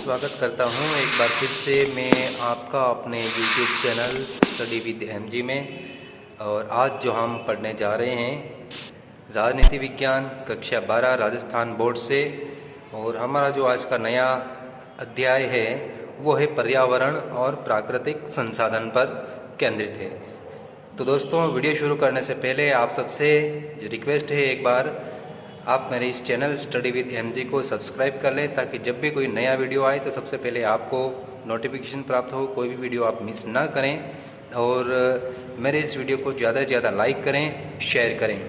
स्वागत करता हूं एक बार फिर से मैं आपका अपने YouTube channel study with MG में। और आज जो हम पढ़ने जा रहे हैं राजनीति विज्ञान कक्षा 12 राजस्थान बोर्ड से। और हमारा जो आज का नया अध्याय है वो है पर्यावरण और प्राकृतिक संसाधन पर केंद्रित है। तो दोस्तों, वीडियो शुरू करने से पहले आप सबसे जो रिक्वेस्ट है, एक बार आप मेरे इस चैनल स्टडी विद MG को सब्सक्राइब कर लें ताकि जब भी कोई नया वीडियो आए तो सबसे पहले आपको नोटिफिकेशन प्राप्त हो, कोई भी वीडियो आप मिस ना करें। और मेरे इस वीडियो को ज़्यादा से ज़्यादा लाइक करें, शेयर करें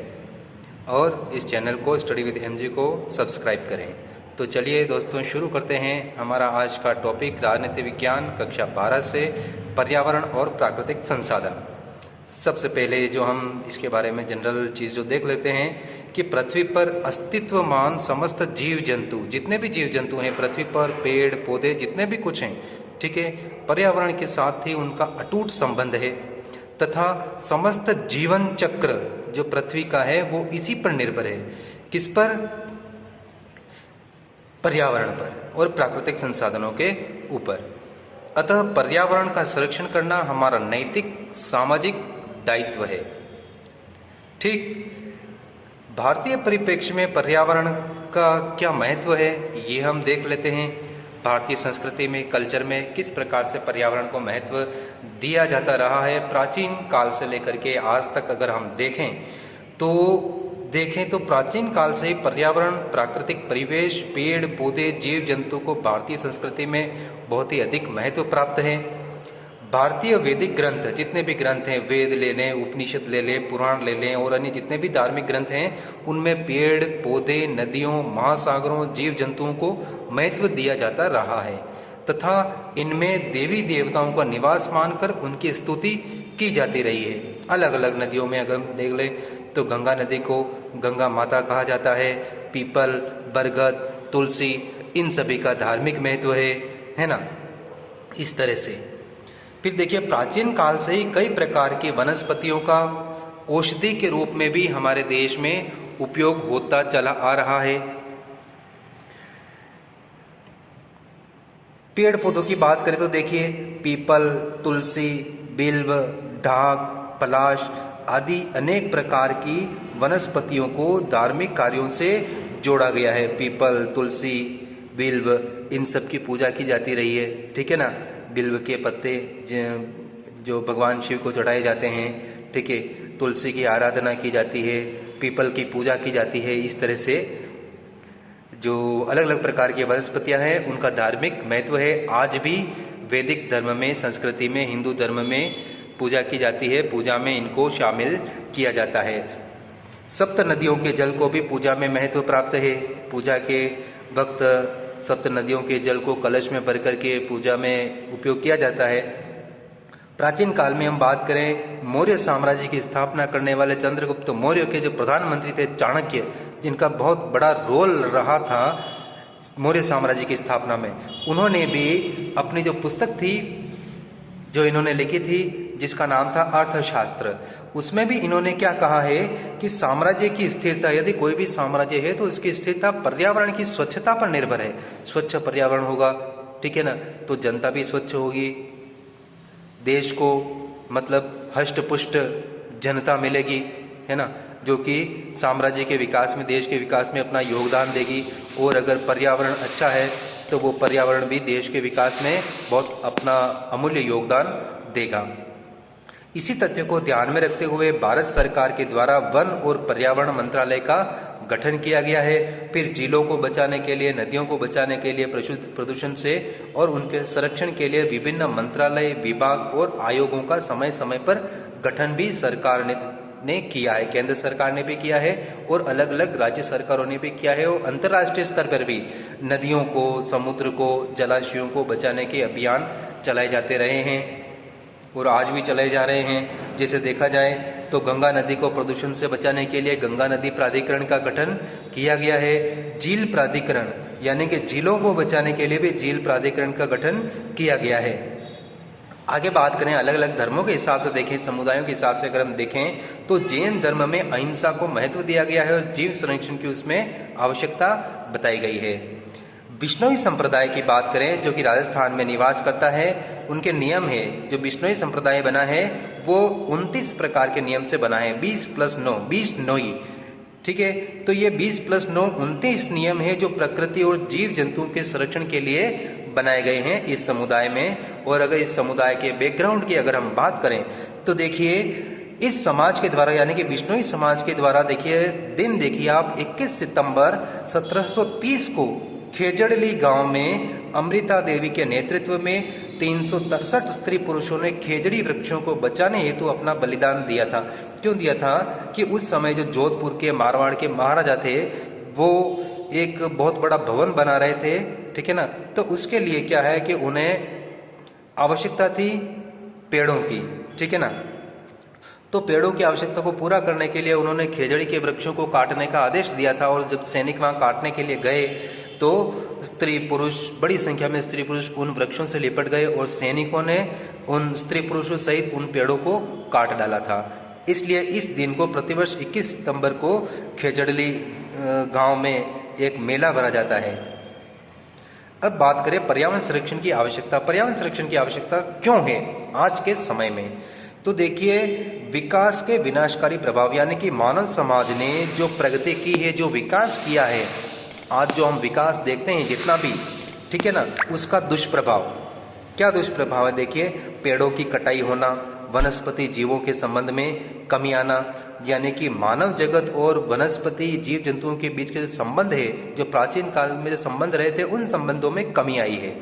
और इस चैनल को स्टडी विद MG को सब्सक्राइब करें। तो चलिए दोस्तों, शुरू करते हैं हमारा आज का टॉपिक राजनीति विज्ञान कक्षा 12 से पर्यावरण और प्राकृतिक संसाधन। सबसे पहले जो हम इसके बारे में जनरल चीज़ जो देख लेते हैं कि पृथ्वी पर अस्तित्वमान समस्त जीव जंतु, जितने भी जीव जंतु हैं पृथ्वी पर, पेड़ पौधे जितने भी कुछ हैं, ठीक है, पर्यावरण के साथ ही उनका अटूट संबंध है तथा समस्त जीवन चक्र जो पृथ्वी का है वो इसी पर निर्भर है। किस पर? पर्यावरण पर और प्राकृतिक संसाधनों के ऊपर। अतः पर्यावरण का संरक्षण करना हमारा नैतिक सामाजिक दायित्व है। ठीक, भारतीय परिप्रेक्ष्य में पर्यावरण का क्या महत्व है ये हम देख लेते हैं। भारतीय संस्कृति में, कल्चर में किस प्रकार से पर्यावरण को महत्व दिया जाता रहा है प्राचीन काल से लेकर के आज तक। अगर हम देखें तो प्राचीन काल से ही पर्यावरण, प्राकृतिक परिवेश, पेड़ पौधे, जीव जंतु को भारतीय संस्कृति में बहुत ही अधिक महत्व प्राप्त है। भारतीय वैदिक ग्रंथ, जितने भी ग्रंथ हैं, वेद ले लें, उपनिषद ले लें, पुराण ले लें और अन्य जितने भी धार्मिक ग्रंथ हैं, उनमें पेड़ पौधे, नदियों, महासागरों, जीव जंतुओं को महत्व दिया जाता रहा है तथा इनमें देवी देवताओं का निवास मानकर उनकी स्तुति की जाती रही है। अलग अलग नदियों में अगर हम देख लें तो गंगा नदी को गंगा माता कहा जाता है। पीपल, बरगद, तुलसी, इन सभी का धार्मिक महत्व है ना, इस तरह से। फिर देखिए, प्राचीन काल से ही कई प्रकार की वनस्पतियों का औषधि के रूप में भी हमारे देश में उपयोग होता चला आ रहा है। पेड़ पौधों की बात करें तो देखिए, पीपल, तुलसी, बिल्व, ढाक, पलाश आदि अनेक प्रकार की वनस्पतियों को धार्मिक कार्यों से जोड़ा गया है। पीपल, तुलसी, बिल्व, इन सब की पूजा की जाती रही है, ठीक है ना। बिल्व के पत्ते जो भगवान शिव को चढ़ाए जाते हैं, ठीक है। तुलसी की आराधना की जाती है, पीपल की पूजा की जाती है। इस तरह से जो अलग अलग प्रकार की वनस्पतियां हैं उनका धार्मिक महत्व है। आज भी वैदिक धर्म में, संस्कृति में, हिंदू धर्म में पूजा की जाती है, पूजा में इनको शामिल किया जाता है। सप्त नदियों के जल को भी पूजा में महत्व प्राप्त है। पूजा के वक्त सप्त नदियों के जल को कलश में भर करके पूजा में उपयोग किया जाता है। प्राचीन काल में हम बात करें, मौर्य साम्राज्य की स्थापना करने वाले चंद्रगुप्त मौर्य के जो प्रधानमंत्री थे चाणक्य, जिनका बहुत बड़ा रोल रहा था मौर्य साम्राज्य की स्थापना में, उन्होंने भी अपनी जो पुस्तक थी जो इन्होंने लिखी थी जिसका नाम था अर्थशास्त्र, उसमें भी इन्होंने क्या कहा है कि साम्राज्य की स्थिरता, यदि कोई भी साम्राज्य है तो इसकी स्थिरता पर्यावरण की स्वच्छता पर निर्भर है। स्वच्छ पर्यावरण होगा, ठीक है ना, तो जनता भी स्वच्छ होगी, देश को मतलब हष्ट पुष्ट जनता मिलेगी, है ना, जो कि साम्राज्य के विकास में, देश के विकास में अपना योगदान देगी। और अगर पर्यावरण अच्छा है तो वो पर्यावरण भी देश के विकास में बहुत अपना अमूल्य योगदान देगा। इसी तथ्य को ध्यान में रखते हुए भारत सरकार के द्वारा वन और पर्यावरण मंत्रालय का गठन किया गया है। फिर झीलों को बचाने के लिए, नदियों को बचाने के लिए प्रदूषण से और उनके संरक्षण के लिए विभिन्न मंत्रालय, विभाग और आयोगों का समय समय पर गठन भी सरकार ने किया है। केंद्र सरकार ने भी किया है और अलग अलग राज्य सरकारों ने भी किया है। और अंतर्राष्ट्रीय स्तर पर भी नदियों को, समुद्र को, जलाशयों को बचाने के अभियान चलाए जाते रहे हैं और आज भी चलाए जा रहे हैं। जैसे देखा जाए तो गंगा नदी को प्रदूषण से बचाने के लिए गंगा नदी प्राधिकरण का गठन किया गया है। झील प्राधिकरण यानी कि झीलों को बचाने के लिए भी झील प्राधिकरण का गठन किया गया है। आगे बात करें अलग अलग धर्मों के हिसाब से देखें, समुदायों के हिसाब से अगर हम देखें तो जैन धर्म में अहिंसा को महत्व दिया गया है और जीव संरक्षण की उसमें आवश्यकता बताई गई है। बिश्नोई संप्रदाय की बात करें, जो कि राजस्थान में निवास करता है, उनके नियम है, जो बिश्नोई संप्रदाय बना है वो 29 प्रकार के नियम से बना है। 20+9 20 नोई, ठीक है। तो ये 20+9 29 नियम है जो प्रकृति और जीव जंतुओं के संरक्षण के लिए बनाए गए हैं इस समुदाय में। और अगर इस समुदाय के बैकग्राउंड की अगर हम बात करें तो देखिए इस समाज के द्वारा, यानी कि बिश्नोई समाज के द्वारा, देखिए दिन देखिए आप 21 सितंबर 1730 को खेजड़ली गांव में अमृता देवी के नेतृत्व में 363 स्त्री पुरुषों ने खेजड़ी वृक्षों को बचाने हेतु अपना बलिदान दिया था। क्यों दिया था कि उस समय जो जोधपुर के मारवाड़ के महाराजा थे वो एक बहुत बड़ा भवन बना रहे थे, ठीक है ना। तो उसके लिए क्या है कि उन्हें आवश्यकता थी पेड़ों की, ठीक है ना। तो पेड़ों की आवश्यकता को पूरा करने के लिए उन्होंने खेजड़ी के वृक्षों को काटने का आदेश दिया था। और जब सैनिक वहां काटने के लिए गए तो स्त्री पुरुष, बड़ी संख्या में स्त्री पुरुष उन वृक्षों से लिपट गए और सैनिकों ने उन स्त्री पुरुषों सहित उन पेड़ों को काट डाला था। इसलिए इस दिन को प्रतिवर्ष 21 सितंबर को खेजड़ली गांव में एक मेला भरा जाता है। अब बात करें पर्यावरण संरक्षण की आवश्यकता। पर्यावरण संरक्षण की आवश्यकता क्यों है आज के समय में? तो देखिए विकास के विनाशकारी प्रभाव, यानी कि मानव समाज ने जो प्रगति की है, जो विकास किया है, आज जो हम विकास देखते हैं जितना भी, ठीक है ना, उसका दुष्प्रभाव क्या दुष्प्रभाव है? देखिए पेड़ों की कटाई होना, वनस्पति जीवों के संबंध में कमी आना, यानी कि मानव जगत और वनस्पति जीव जंतुओं के बीच के जो संबंध है, जो प्राचीन काल में जो संबंध रहे थे, उन संबंधों में कमी आई है,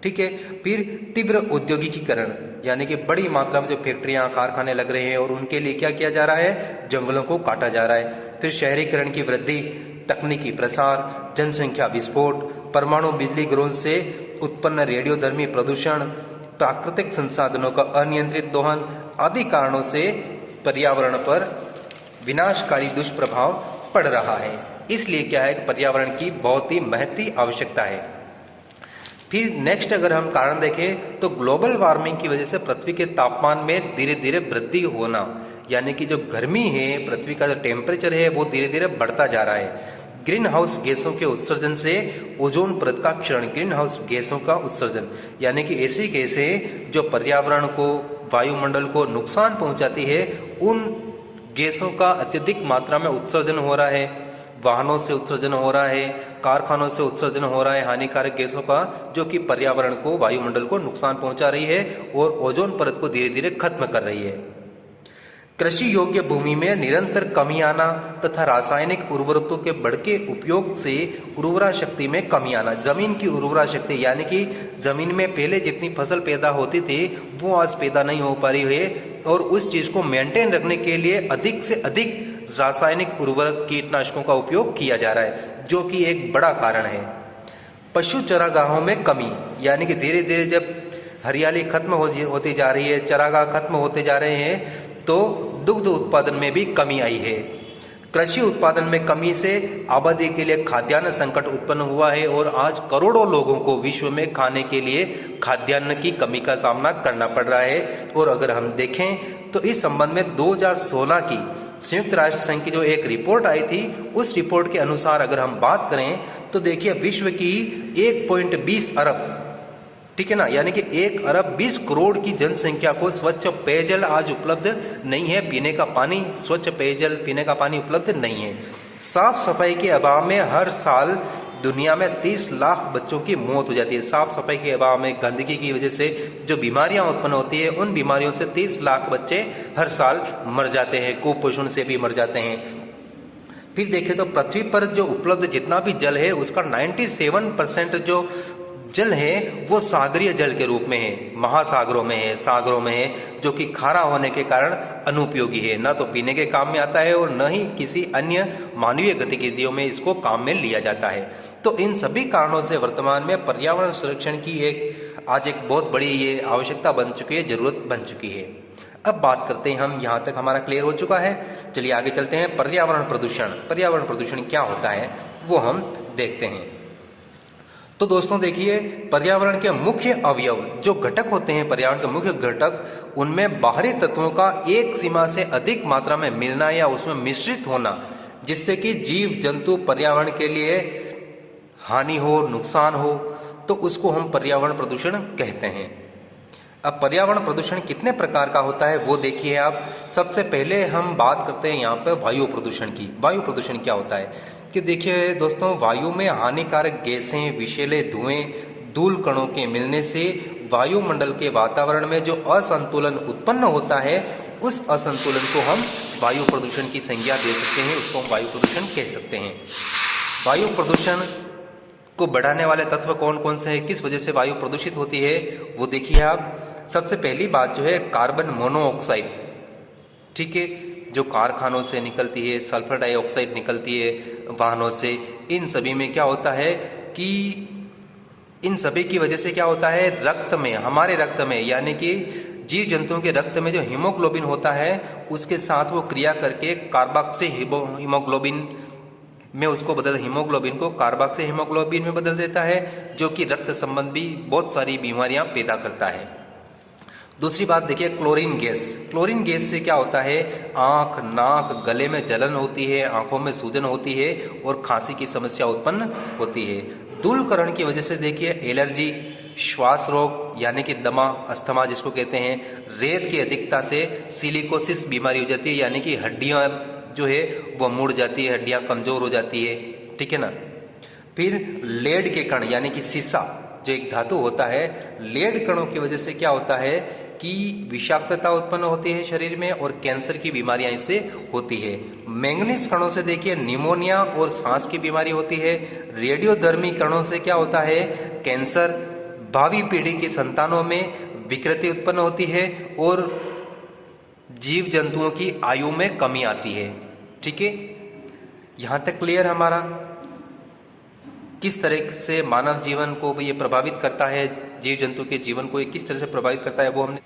ठीक है। फिर तीव्र औद्योगिकीकरण, यानी कि बड़ी मात्रा में जो फैक्ट्रियां कारखाने लग रहे हैं और उनके लिए क्या किया जा रहा है, जंगलों को काटा जा रहा है। फिर शहरीकरण की वृद्धि, तकनीकी प्रसार, जनसंख्या विस्फोट, परमाणु बिजली ग्रोथ से उत्पन्न रेडियोधर्मी प्रदूषण, प्राकृतिक संसाधनों का अनियंत्रित दोहन आदि कारणों से पर्यावरण पर विनाशकारी दुष्प्रभाव पड़ रहा है। इसलिए क्या है कि पर्यावरण की बहुत ही महती आवश्यकता है। फिर नेक्स्ट अगर हम कारण देखें तो ग्लोबल वार्मिंग की वजह से पृथ्वी के तापमान में धीरे धीरे वृद्धि होना, यानी कि जो गर्मी है, पृथ्वी का जो टेम्परेचर है वो धीरे धीरे बढ़ता जा रहा है। ग्रीन हाउस गैसों के उत्सर्जन से ओजोन परत का क्षरण, ग्रीन हाउस गैसों का उत्सर्जन, यानी कि ऐसी गैसें जो पर्यावरण को, वायुमंडल को नुकसान पहुंचाती है, उन गैसों का अत्यधिक मात्रा में उत्सर्जन हो रहा है। वाहनों से उत्सर्जन हो रहा है, कारखानों से उत्सर्जन हो रहा है हानिकारक गैसों का, जो कि पर्यावरण को, वायुमंडल को नुकसान पहुंचा रही है और ओजोन परत को धीरे धीरे खत्म कर रही है। कृषि योग्य भूमि में निरंतर कमी आना तथा रासायनिक उर्वरकों के बढ़के उपयोग से उर्वरा शक्ति में कमी आना। जमीन की उर्वरा शक्ति, यानी कि जमीन में पहले जितनी फसल पैदा होती थी वो आज पैदा नहीं हो पा रही है, और उस चीज को मेंटेन रखने के लिए अधिक से अधिक रासायनिक उर्वरक, कीटनाशकों का उपयोग किया जा रहा है, जो कि एक बड़ा कारण है। पशु चरागाहों में कमी, यानी कि धीरे धीरे जब हरियाली खत्म होती जा रही है, चरागाह खत्म होते जा रहे हैं, तो दुग्ध उत्पादन में भी कमी आई है। कृषि उत्पादन में कमी से आबादी के लिए खाद्यान्न संकट उत्पन्न हुआ है और आज करोड़ों लोगों को विश्व में खाने के लिए खाद्यान्न की कमी का सामना करना पड़ रहा है। और अगर हम देखें तो इस संबंध में 2016 की संयुक्त राष्ट्र संघ की जो एक रिपोर्ट आई थी, उस रिपोर्ट के अनुसार अगर हम बात करें तो देखिए विश्व की 1.20 अरब, ठीक है ना, यानी कि 1 अरब 20 करोड़ की जनसंख्या को स्वच्छ पेयजल आज उपलब्ध नहीं है। पीने का पानी, स्वच्छ पेयजल, पीने का पानी उपलब्ध नहीं है। साफ सफाई के अभाव में हर साल दुनिया में 30 लाख बच्चों की मौत हो जाती है। साफ सफाई के अभाव में, गंदगी की वजह से जो बीमारियां उत्पन्न होती है, उन बीमारियों से 30 लाख बच्चे हर साल मर जाते हैं, कुपोषण से भी मर जाते हैं। फिर देखें तो पृथ्वी पर जो उपलब्ध जितना भी जल है उसका 97% जो जल है वो सागरीय जल के रूप में है, महासागरों में है, सागरों में है, जो कि खारा होने के कारण अनुपयोगी है, ना तो पीने के काम में आता है और न ही किसी अन्य मानवीय गतिविधियों में इसको काम में लिया जाता है। तो इन सभी कारणों से वर्तमान में पर्यावरण संरक्षण की आज एक बहुत बड़ी ये आवश्यकता बन चुकी है, जरूरत बन चुकी है। अब बात करते हैं हम, यहाँ तक हमारा क्लियर हो चुका है, चलिए आगे चलते हैं। पर्यावरण प्रदूषण, पर्यावरण प्रदूषण क्या होता है वो हम देखते हैं। तो दोस्तों देखिए, पर्यावरण के मुख्य अवयव जो घटक होते हैं, पर्यावरण के मुख्य घटक, उनमें बाहरी तत्वों का एक सीमा से अधिक मात्रा में मिलना या उसमें मिश्रित होना, जिससे कि जीव जंतु पर्यावरण के लिए हानि हो, नुकसान हो, तो उसको हम पर्यावरण प्रदूषण कहते हैं। अब पर्यावरण प्रदूषण कितने प्रकार का होता है वो देखिए आप। सबसे पहले हम बात करते हैं यहाँ पर वायु प्रदूषण की। वायु प्रदूषण क्या होता है कि देखिए दोस्तों, वायु में हानिकारक गैसें, विषैले धुएं, धूल कणों के मिलने से वायुमंडल के वातावरण में जो असंतुलन उत्पन्न होता है, उस असंतुलन को हम वायु प्रदूषण की संज्ञा दे सकते हैं, उसको हम वायु प्रदूषण कह सकते हैं। वायु प्रदूषण को बढ़ाने वाले तत्व कौन कौन से हैं, किस वजह से वायु प्रदूषित होती है, वो देखिए आप। सबसे पहली बात जो है कार्बन मोनोऑक्साइड, ठीक है, जो कारखानों से निकलती है, सल्फर डाइऑक्साइड निकलती है वाहनों से, इन सभी में क्या होता है कि इन सभी की वजह से क्या होता है, रक्त में, हमारे रक्त में, यानी कि जीव जंतुओं के रक्त में जो हीमोग्लोबिन होता है उसके साथ वो क्रिया करके कार्बोक्सी हीमोग्लोबिन में उसको हीमोग्लोबिन को कार्बोक्सी हीमोग्लोबिन में बदल देता है, जो कि रक्त संबंधी बहुत सारी बीमारियां पैदा करता है। दूसरी बात देखिए क्लोरीन गैस। क्लोरीन गैस से क्या होता है, आंख, नाक, गले में जलन होती है, आंखों में सूजन होती है और खांसी की समस्या उत्पन्न होती है। धूलकण की वजह से देखिए एलर्जी, श्वास रोग यानी कि दमा, अस्थमा जिसको कहते हैं, रेत की अधिकता से सिलिकोसिस बीमारी हो जाती है, यानी कि हड्डियां जो है वो मुड़ जाती है, हड्डियां कमजोर हो जाती है, ठीक है ना। फिर लेड के कण यानी कि सीसा जो एक धातु होता है, लेड कणों की वजह से क्या होता है कि विषाक्तता उत्पन्न होती है शरीर में और कैंसर की बीमारियां इससे होती है। मैंगनीज कणों से देखिए निमोनिया और सांस की बीमारी होती है। रेडियोधर्मी कणों से क्या होता है, कैंसर, भावी पीढ़ी की संतानों में विकृति उत्पन्न होती है और जीव जंतुओं की आयु में कमी आती है, ठीक है। यहां तक क्लियर हमारा, किस तरह से मानव जीवन को ये प्रभावित करता है, जीव जंतु के जीवन को ये किस तरह से प्रभावित करता है वो हमने।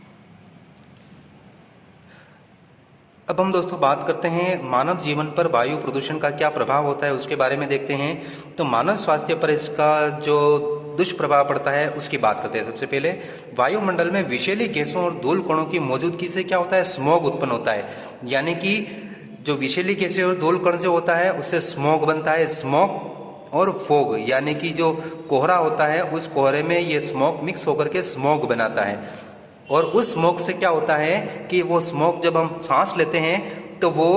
अब हम दोस्तों बात करते हैं मानव जीवन पर वायु प्रदूषण का क्या प्रभाव होता है, उसके बारे में देखते हैं। तो मानव स्वास्थ्य पर इसका जो दुष्प्रभाव पड़ता है उसकी बात करते हैं। सबसे पहले वायुमंडल में विषैली गैसों और धूल कणों की मौजूदगी से क्या होता है, स्मॉग उत्पन्न होता है, यानी कि जो विषैली गैसें और धूल कण से होता है उससे स्मॉग बनता है। स्मॉग और फोग यानी कि जो कोहरा होता है, उस कोहरे में ये स्मोक मिक्स होकर के स्मोक बनाता है और उस स्मोक से क्या होता है कि वो स्मोक जब हम सांस लेते हैं तो वो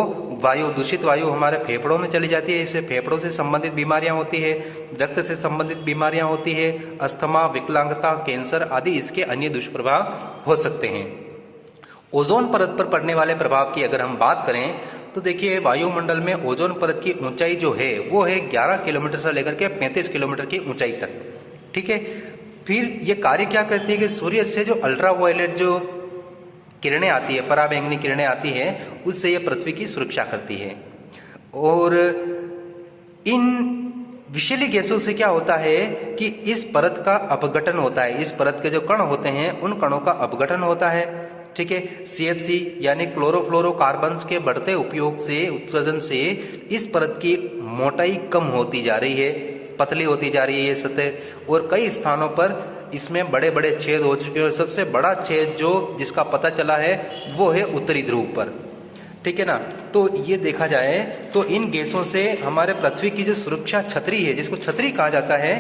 वायु, दूषित वायु हमारे फेफड़ों में चली जाती है। इससे फेफड़ों से संबंधित बीमारियां होती है, रक्त से संबंधित बीमारियां होती है, अस्थमा, विकलांगता, कैंसर आदि इसके अन्य दुष्प्रभाव हो सकते हैं। ओजोन परत पर पड़ने वाले प्रभाव की अगर हम बात करें तो देखिए वायुमंडल में ओजोन परत की ऊंचाई जो है वो है 11 किलोमीटर से लेकर के 35 किलोमीटर की ऊंचाई तक, ठीक है। फिर ये कार्य क्या करती है कि सूर्य से जो अल्ट्रावायलेट जो किरणें आती है, पराबैंगनी किरणें आती है, उससे ये पृथ्वी की सुरक्षा करती है। और इन विषैली गैसों से क्या होता है कि इस परत का अपघटन होता है, इस परत के जो कण होते हैं उन कणों का अपघटन होता है, ठीक है। CFC यानी क्लोरोफ्लोरोकार्बन्स के बढ़ते उपयोग से, उत्सर्जन से इस परत की मोटाई कम होती जा रही है, पतली होती जा रही है ये सतह, और कई स्थानों पर इसमें बड़े बड़े छेद हो चुके हैं। और सबसे बड़ा छेद जो जिसका पता चला है वो है उत्तरी ध्रुव पर, ठीक है ना। तो ये देखा जाए तो इन गैसों से हमारे पृथ्वी की जो सुरक्षा छतरी है, जिसको छतरी कहा जाता है,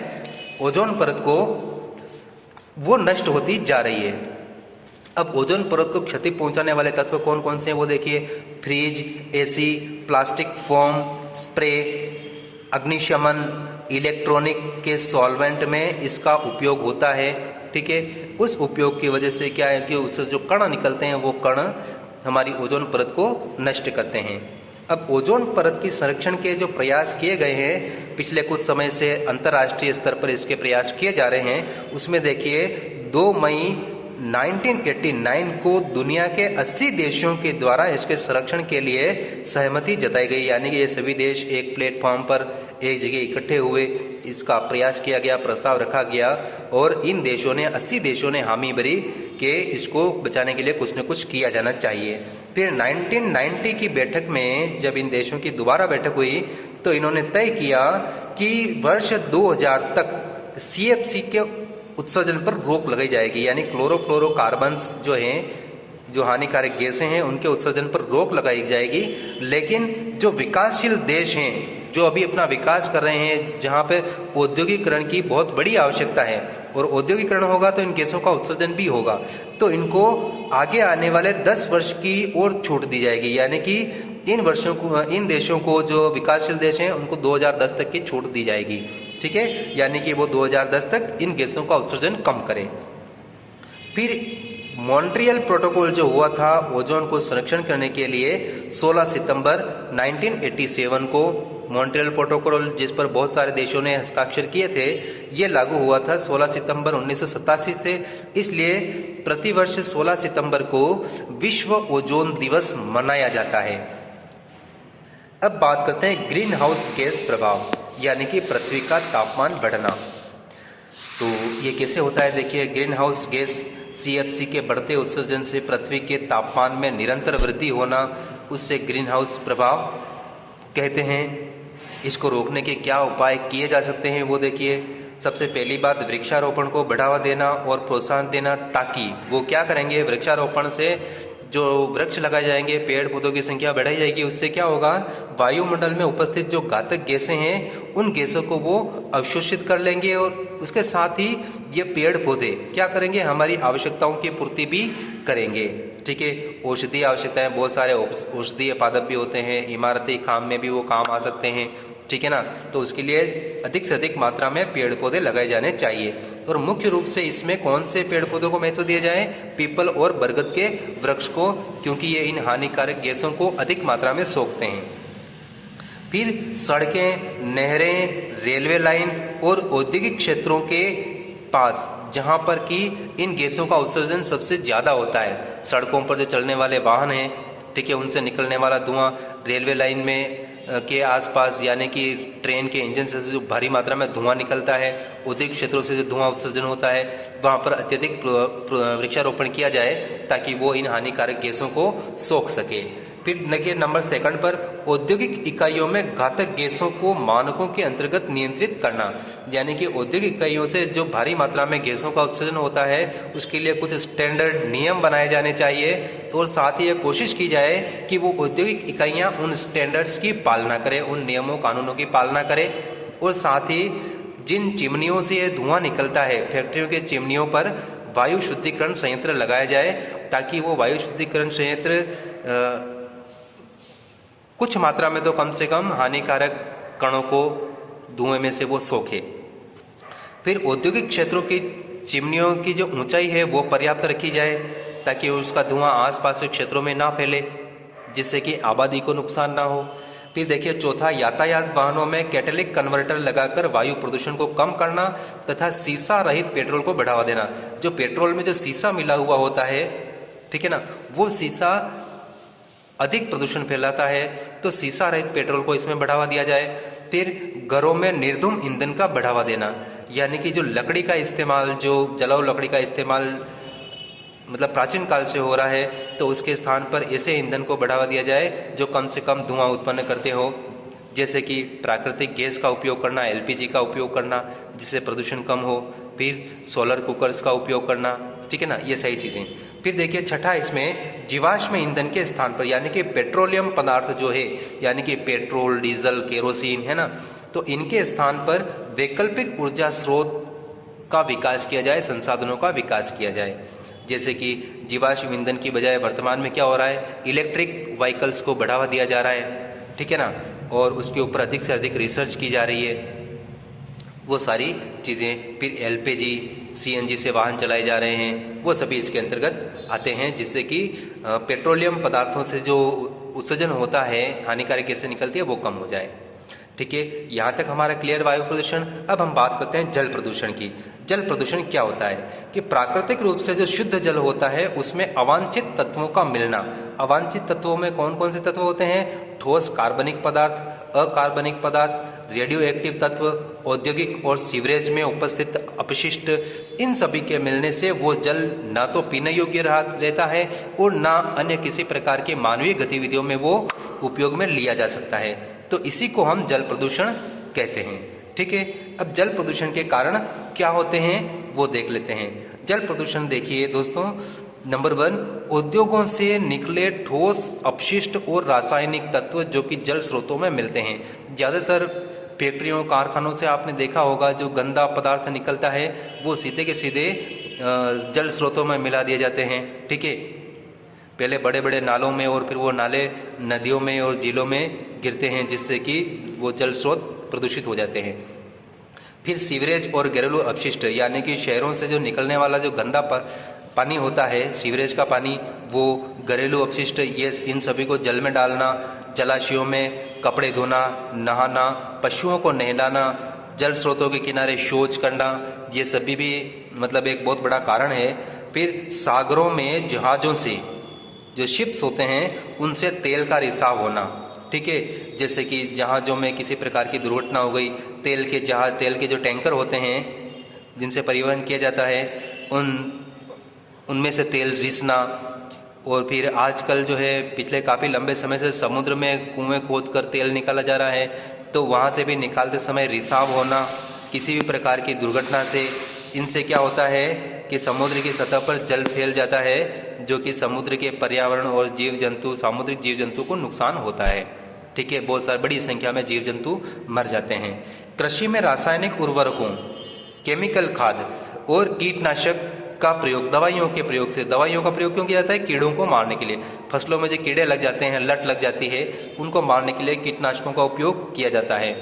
ओजोन परत को, वो नष्ट होती जा रही है। अब ओजोन परत को क्षति पहुंचाने वाले तत्व कौन कौन से हैं वो देखिए, fridge, AC, plastic foam, spray, अग्निशमन, इलेक्ट्रॉनिक के सॉल्वेंट में इसका उपयोग होता है, ठीक है। उस उपयोग की वजह से क्या है कि उससे जो कण निकलते हैं वो कण हमारी ओजोन परत को नष्ट करते हैं। अब ओजोन परत की संरक्षण के जो प्रयास किए गए हैं पिछले कुछ समय से अंतर्राष्ट्रीय स्तर पर इसके प्रयास किए जा रहे हैं, उसमें देखिए 2 मई 1989 को दुनिया के 80 देशों के द्वारा इसके संरक्षण के लिए सहमति जताई गई, यानी कि ये सभी देश एक प्लेटफॉर्म पर एक जगह इकट्ठे हुए, इसका प्रयास किया गया, प्रस्ताव रखा गया और इन देशों ने, 80 देशों ने हामी भरी कि इसको बचाने के लिए कुछ न कुछ किया जाना चाहिए। फिर 1990 की बैठक में जब इन देशों की दोबारा बैठक हुई तो इन्होंने तय किया कि वर्ष 2000 तक CFC के उत्सर्जन पर रोक लगाई जाएगी, यानी क्लोरोफ्लोरोकार्बन्स जो हैं, जो हानिकारक गैसें हैं, उनके उत्सर्जन पर रोक लगाई जाएगी। लेकिन जो विकासशील देश हैं जो अभी अपना विकास कर रहे हैं, जहाँ पे औद्योगिकरण की बहुत बड़ी आवश्यकता है और औद्योगिकरण होगा तो इन गैसों का उत्सर्जन भी होगा, तो इनको आगे आने वाले 10 वर्ष की और छूट दी जाएगी। यानी कि इन देशों को, जो विकासशील देश हैं, उनको 2010 तक की छूट दी जाएगी। ठीक है, यानी कि वो 2010 तक इन गैसों का उत्सर्जन कम करें। फिर मॉन्ट्रियल प्रोटोकॉल जो हुआ था ओजोन को संरक्षण करने के लिए, 16 सितंबर 1987 को मॉन्ट्रियल प्रोटोकॉल, जिस पर बहुत सारे देशों ने हस्ताक्षर किए थे, ये लागू हुआ था 16 सितंबर 1987 से। इसलिए प्रतिवर्ष 16 सितंबर को विश्व ओजोन दिवस मनाया जाता है। अब बात करते हैं ग्रीन हाउस गैस प्रभाव, यानी कि पृथ्वी का तापमान बढ़ना। तो ये कैसे होता है? देखिए, ग्रीन हाउस गैस CFC के बढ़ते उत्सर्जन से पृथ्वी के तापमान में निरंतर वृद्धि होना, उससे ग्रीन हाउस प्रभाव कहते हैं। इसको रोकने के क्या उपाय किए जा सकते हैं वो देखिए। सबसे पहली बात, वृक्षारोपण को बढ़ावा देना और प्रोत्साहन देना, ताकि वो क्या करेंगे, वृक्षारोपण से जो वृक्ष लगाए जाएंगे, पेड़ पौधों की संख्या बढ़ाई जाएगी, उससे क्या होगा, वायुमंडल में उपस्थित जो घातक गैसें हैं उन गैसों को वो अवशोषित कर लेंगे और उसके साथ ही ये पेड़ पौधे क्या करेंगे, हमारी आवश्यकताओं की पूर्ति भी करेंगे। ठीक है, औषधीय आवश्यकताएं, बहुत सारे औषधीय पादप भी होते हैं, इमारती काम में भी वो काम आ सकते हैं। ठीक है ना, तो उसके लिए अधिक से अधिक मात्रा में पेड़ पौधे लगाए जाने चाहिए। और मुख्य रूप से इसमें कौन से पेड़ पौधों को महत्व दिया जाए, पीपल और बरगद के वृक्ष को, क्योंकि ये इन हानिकारक गैसों को अधिक मात्रा में सोखते हैं। फिर सड़कें, नहरें, रेलवे लाइन और औद्योगिक क्षेत्रों के पास, जहाँ पर कि इन गैसों का उत्सर्जन सबसे ज़्यादा होता है, सड़कों पर जो चलने वाले वाहन हैं, ठीक है, उनसे निकलने वाला धुआं, रेलवे लाइन में के आसपास, यानी कि ट्रेन के इंजन से जो भारी मात्रा में धुआं निकलता है, औद्योगिक क्षेत्रों से जो धुआं उत्सर्जन होता है, वहाँ पर अत्यधिक वृक्षारोपण किया जाए ताकि वो इन हानिकारक गैसों को सोख सके। फिर देखिए नंबर 2 पर, औद्योगिक इकाइयों में घातक गैसों को मानकों के अंतर्गत नियंत्रित करना, यानी कि औद्योगिक इकाइयों से जो भारी मात्रा में गैसों का उत्सर्जन होता है उसके लिए कुछ स्टैंडर्ड नियम बनाए जाने चाहिए और साथ ही ये कोशिश की जाए कि वो औद्योगिक इकाइयाँ उन स्टैंडर्ड्स की पालना करें, उन नियमों कानूनों की पालना करें। और साथ ही जिन चिमनियों से ये धुआं निकलता है, फैक्ट्रियों के चिमनियों पर वायु शुद्धिकरण संयंत्र लगाया जाए ताकि वो वायु शुद्धिकरण संयंत्र कुछ मात्रा में तो कम से कम हानिकारक कणों को धुएं में से वो सोखे। फिर औद्योगिक क्षेत्रों की चिमनियों की जो ऊंचाई है वो पर्याप्त रखी जाए ताकि उसका धुआं आसपास के क्षेत्रों में ना फैले, जिससे कि आबादी को नुकसान ना हो। फिर देखिए चौथा, यातायात वाहनों में कैटेलिक कन्वर्टर लगाकर वायु प्रदूषण को कम करना तथा सीसा रहित पेट्रोल को बढ़ावा देना। जो पेट्रोल में जो सीसा मिला हुआ होता है, ठीक है ना, वो सीसा अधिक प्रदूषण फैलाता है, तो सीसा रहित पेट्रोल को इसमें बढ़ावा दिया जाए। फिर घरों में निर्धूम ईंधन का बढ़ावा देना, यानी कि जो लकड़ी का इस्तेमाल, जो जलाऊ लकड़ी का इस्तेमाल मतलब प्राचीन काल से हो रहा है, तो उसके स्थान पर ऐसे ईंधन को बढ़ावा दिया जाए जो कम से कम धुआं उत्पन्न करते हो, जैसे कि प्राकृतिक गैस का उपयोग करना, LPG का उपयोग करना जिससे प्रदूषण कम हो, फिर सोलर कुकर्स का उपयोग करना, ठीक है ना, ये सही चीज़ें। फिर देखिए छठा, इसमें जीवाश्म ईंधन के स्थान पर, यानी कि पेट्रोलियम पदार्थ जो है, यानी कि पेट्रोल, डीजल, केरोसिन, है ना, तो इनके स्थान पर वैकल्पिक ऊर्जा स्रोत का विकास किया जाए, संसाधनों का विकास किया जाए। जैसे कि जीवाश्म ईंधन की बजाय वर्तमान में क्या हो रहा है, इलेक्ट्रिक व्हीकल्स को बढ़ावा दिया जा रहा है, ठीक है ना, और उसके ऊपर अधिक से अधिक रिसर्च की जा रही है, वो सारी चीज़ें। फिर LPG, CNG से वाहन चलाए जा रहे हैं, वो सभी इसके अंतर्गत आते हैं, जिससे कि पेट्रोलियम पदार्थों से जो उत्सर्जन होता है, हानिकारक गैसें निकलती है, वो कम हो जाए। ठीक है, यहाँ तक हमारा क्लियर वायु प्रदूषण। अब हम बात करते हैं जल प्रदूषण की। जल प्रदूषण क्या होता है कि प्राकृतिक रूप से जो शुद्ध जल होता है उसमें अवांछित तत्वों का मिलना। अवांछित तत्वों में कौन कौन से तत्व होते हैं? ठोस कार्बनिक पदार्थ, अकार्बनिक पदार्थ, रेडियो एक्टिव तत्व, औद्योगिक और सीवरेज में उपस्थित अपशिष्ट, इन सभी के मिलने से वो जल ना तो पीने योग्य रहता है और ना अन्य किसी प्रकार की मानवीय गतिविधियों में वो उपयोग में लिया जा सकता है। तो इसी को हम जल प्रदूषण कहते हैं। ठीक है, अब जल प्रदूषण के कारण क्या होते हैं वो देख लेते हैं। जल प्रदूषण देखिए दोस्तों, नंबर 1, उद्योगों से निकले ठोस अपशिष्ट और रासायनिक तत्व जो कि जल स्रोतों में मिलते हैं। ज़्यादातर फैक्ट्रियों कारखानों से आपने देखा होगा जो गंदा पदार्थ निकलता है वो सीधे के सीधे जल स्रोतों में मिला दिए जाते हैं। ठीक है, पहले बड़े बड़े नालों में और फिर वो नाले नदियों में और झीलों में गिरते हैं जिससे कि वो जल स्रोत प्रदूषित हो जाते हैं। फिर सीवरेज और घरेलू अपशिष्ट यानी कि शहरों से जो निकलने वाला जो गंदा पानी होता है, सीवरेज का पानी, वो घरेलू अपशिष्ट, ये इन सभी को जल में डालना, जलाशयों में कपड़े धोना, नहाना, पशुओं को नहलाना, जल स्रोतों के किनारे शौच करना, ये सभी भी मतलब एक बहुत बड़ा कारण है। फिर सागरों में जहाज़ों से जो शिप्स होते हैं उनसे तेल का रिसाव होना। ठीक है, जैसे कि जहाज़ों में किसी प्रकार की दुर्घटना हो गई, तेल के जो टैंकर होते हैं जिनसे परिवहन किया जाता है उनमें से तेल रिसना। और फिर आजकल जो है पिछले काफ़ी लंबे समय से समुद्र में कुएं खोदकर तेल निकाला जा रहा है, तो वहाँ से भी निकालते समय रिसाव होना किसी भी प्रकार की दुर्घटना से। इनसे क्या होता है कि समुद्र की सतह पर जल फैल जाता है जो कि समुद्र के पर्यावरण और सामुद्रिक जीव जंतु को नुकसान होता है। ठीक है, बहुत सारी बड़ी संख्या में जीव जंतु मर जाते हैं। कृषि में रासायनिक उर्वरकों, केमिकल खाद और कीटनाशक का प्रयोग, दवाइयों के प्रयोग से, दवाइयों का प्रयोग क्यों किया जाता है? कीड़ों को मारने के लिए। फसलों में जो कीड़े लग जाते हैं, लट लग जाती है, उनको मारने के लिए कीटनाशकों का उपयोग किया जाता है।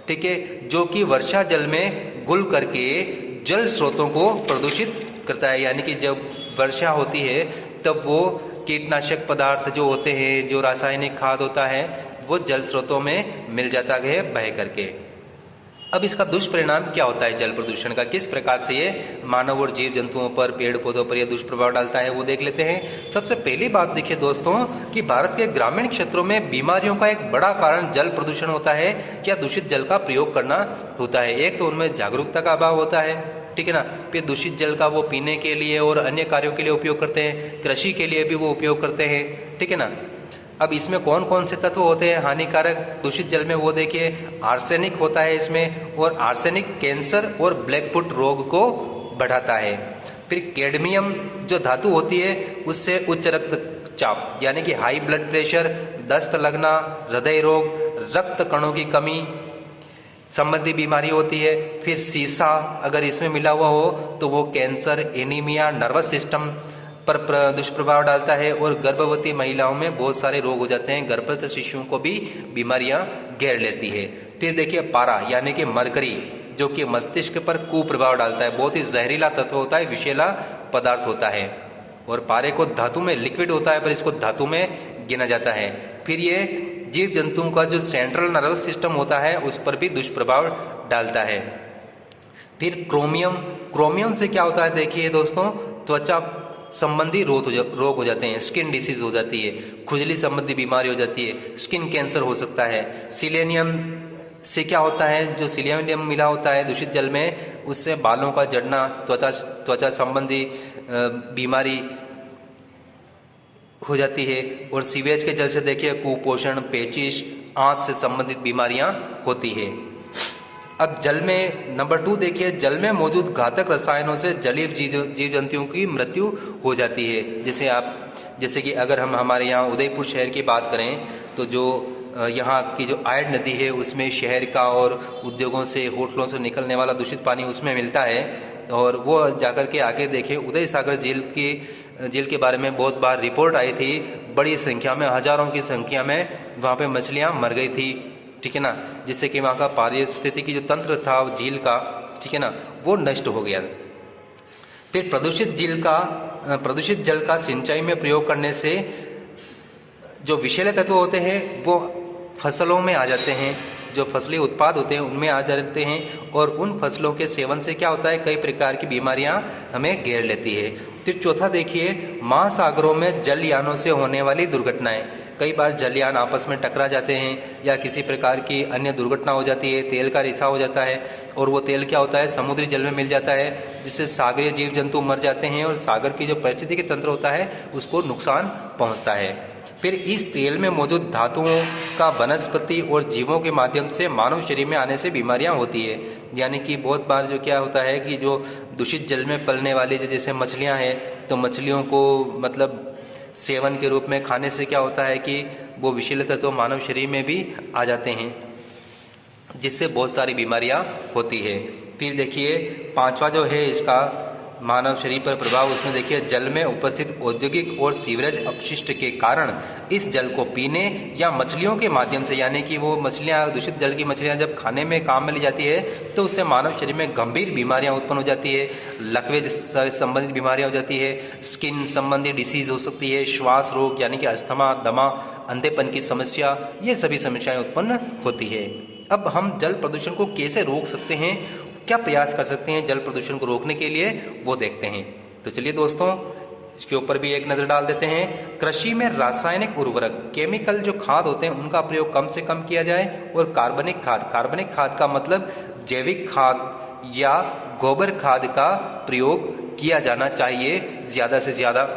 ठीक है, जो कि वर्षा जल में घुल करके जल स्रोतों को प्रदूषित करता है। यानी कि जब वर्षा होती है तब वो कीटनाशक पदार्थ जो होते हैं, जो रासायनिक खाद होता है, वो जल स्रोतों में मिल जाता है बह करके। अब इसका दुष्परिणाम क्या होता है जल प्रदूषण का, किस प्रकार से ये मानव और जीव जंतुओं पर, पेड़ पौधों पर ये दुष्प्रभाव डालता है, वो देख लेते हैं। सबसे पहली बात देखिए दोस्तों कि भारत के ग्रामीण क्षेत्रों में बीमारियों का एक बड़ा कारण जल प्रदूषण होता है, क्या दूषित जल का प्रयोग करना होता है। एक तो उनमें जागरूकता का अभाव होता है, ठीक है ना। फिर दूषित जल का वो पीने के लिए और अन्य कार्यों के लिए उपयोग करते हैं, कृषि के लिए भी वो उपयोग करते हैं, ठीक है ना। अब इसमें कौन कौन से तत्व होते हैं हानिकारक दूषित जल में, वो देखिए। आर्सेनिक होता है इसमें, और आर्सेनिक कैंसर और ब्लैकफुट रोग को बढ़ाता है। फिर कैडमियम जो धातु होती है उससे उच्च रक्तचाप यानी कि हाई ब्लड प्रेशर, दस्त लगना, हृदय रोग, रक्त कणों की कमी संबंधी बीमारी होती है। फिर सीसा अगर इसमें मिला हुआ हो तो वो कैंसर, एनीमिया, नर्वस सिस्टम पर दुष्प्रभाव डालता है, और गर्भवती महिलाओं में बहुत सारे रोग हो जाते हैं, गर्भस्थ शिशुओं को भी बीमारियां घेर लेती है। फिर देखिए पारा यानी कि मरकरी जो कि मस्तिष्क पर कुप्रभाव डालता है, बहुत ही जहरीला तत्व होता है, विषैला पदार्थ होता है, और पारे को धातु में लिक्विड होता है पर इसको धातु में गिना जाता है। फिर ये जीव जंतुओं का जो सेंट्रल नर्वस सिस्टम होता है उस पर भी दुष्प्रभाव डालता है। फिर क्रोमियम से क्या होता है देखिए दोस्तों, त्वचा संबंधी रोग हो जाते हैं, स्किन डिसीज हो जाती है, खुजली संबंधी बीमारी हो जाती है, स्किन कैंसर हो सकता है। सिलेनियम से क्या होता है, जो सिलेनियम मिला होता है दूषित जल में उससे बालों का झड़ना, त्वचा संबंधी बीमारी हो जाती है। और सीवेज के जल से देखिए कुपोषण, पेचिश, आंत से संबंधित बीमारियां होती है। अब जल में नंबर 2 देखिए, जल में मौजूद घातक रसायनों से जलीय जीव जंतुओं की मृत्यु हो जाती है। जैसे कि अगर हम हमारे यहाँ उदयपुर शहर की बात करें तो जो यहाँ की जो आयड नदी है उसमें शहर का और उद्योगों से, होटलों से निकलने वाला दूषित पानी उसमें मिलता है, और वो जाकर के आगे देखें उदय सागर झील के बारे में बहुत बार रिपोर्ट आई थी, बड़ी संख्या में, हजारों की संख्या में वहाँ पे मछलियाँ मर गई थी, ठीक है ना, जिससे कि वहाँ का पारिस्थितिकी जो तंत्र था झील का, ठीक है ना, वो नष्ट हो गया। फिर प्रदूषित जल का सिंचाई में प्रयोग करने से जो विषैले तत्व होते हैं वो फसलों में आ जाते हैं, जो फसली उत्पाद होते हैं उनमें आ जाते हैं, और उन फसलों के सेवन से क्या होता है, कई प्रकार की बीमारियां हमें घेर लेती है। फिर चौथा देखिए, महासागरों में जलयानों से होने वाली दुर्घटनाएं। कई बार जलयान आपस में टकरा जाते हैं या किसी प्रकार की अन्य दुर्घटना हो जाती है, तेल का रिसाव हो जाता है, और वो तेल क्या होता है, समुद्री जल में मिल जाता है, जिससे सागरीय जीव जंतु मर जाते हैं और सागर की जो पारिस्थितिकी तंत्र होता है उसको नुकसान पहुँचता है। फिर इस तेल में मौजूद धातुओं का वनस्पति और जीवों के माध्यम से मानव शरीर में आने से बीमारियां होती है। यानी कि बहुत बार जो क्या होता है कि जो दूषित जल में पलने वाली जैसे मछलियां हैं, तो मछलियों को मतलब सेवन के रूप में खाने से क्या होता है कि वो विषैले तत्व मानव शरीर में भी आ जाते हैं, जिससे बहुत सारी बीमारियां होती है। फिर देखिए पांचवा जो है इसका मानव शरीर पर प्रभाव, उसमें देखिए जल में उपस्थित औद्योगिक और सीवरेज अपशिष्ट के कारण इस जल को पीने या मछलियों के माध्यम से, यानी कि वो मछलियां, दूषित जल की मछलियां जब खाने में काम में ली जाती है तो उससे मानव शरीर में गंभीर बीमारियां उत्पन्न हो जाती है। लकवे संबंधित बीमारियां हो जाती है, स्किन संबंधी डिसीज हो सकती है, श्वास रोग यानी कि अस्थमा, दमा, अंधेपन की समस्या, ये सभी समस्याएं उत्पन्न होती है। अब हम जल प्रदूषण को कैसे रोक सकते हैं, क्या प्रयास कर सकते हैं जल प्रदूषण को रोकने के लिए, वो देखते हैं। तो चलिए दोस्तों इसके ऊपर भी एक नज़र डाल देते हैं। कृषि में रासायनिक उर्वरक, केमिकल जो खाद होते हैं उनका प्रयोग कम से कम किया जाए। और कार्बनिक खाद, कार्बनिक खाद का मतलब जैविक खाद या गोबर खाद का प्रयोग किया जाना चाहिए ज़्यादा से ज़्यादा।